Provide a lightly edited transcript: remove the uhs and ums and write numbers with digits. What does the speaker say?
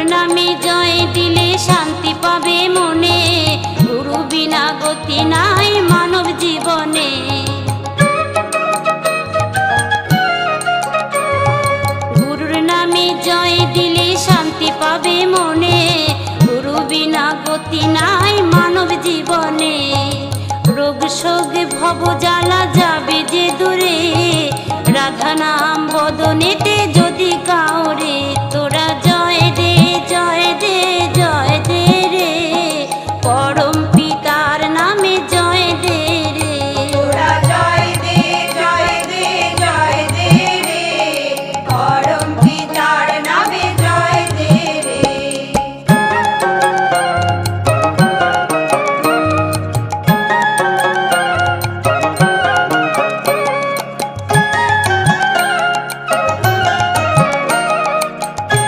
নামে জয় দিলে শান্তি পাবে মনে, গুরু বিনা গতি নাই মানব জীবনে। গুরুর নামে জয় দিলে শান্তি পাবে মনে, গুরু বিনা গতি নাই মানব জীবনে। রোগ শোক ভব জ্বালা যাবে যে দূরে, রাধা নাম বদনেতে